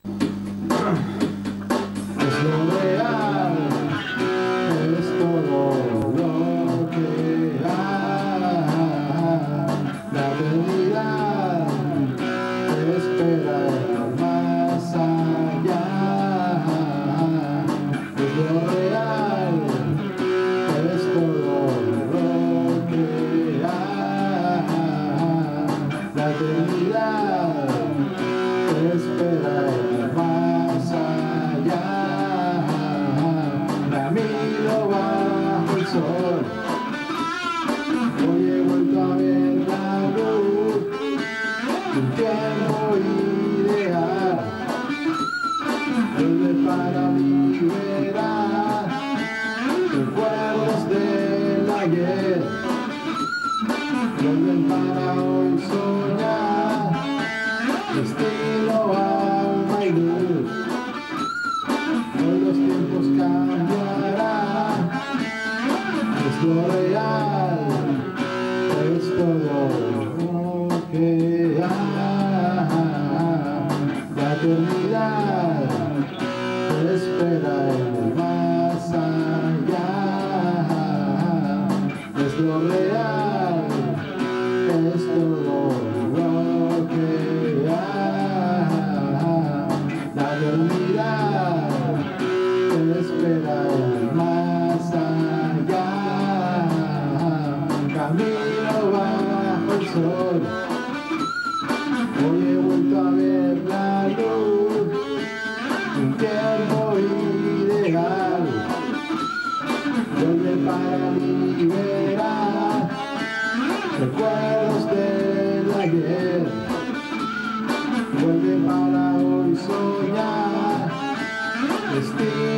Es lo real, es todo lo que hay. La eternidad espera más allá. Es lo real, es todo lo que hay. La eternidad espera más allá. Camino bajo el sol, hoy he vuelto a ver la luz, un tiempo ideal, vuelve para liberar recuerdos del ayer, vuelven para hoy soñar, destino, alma y luz. Hoy los tiempos cambiarán, es lo real, es todo lo que hay. La eternidad espera el más allá, es lo real, es todo lo que hay. La eternidad espera el más allá. Camino bajo el sol, hoy he vuelto a ver la luz, un tiempo ideal, vuelve para liberar recuerdos del ayer, vuelve para hoy soñar, destino.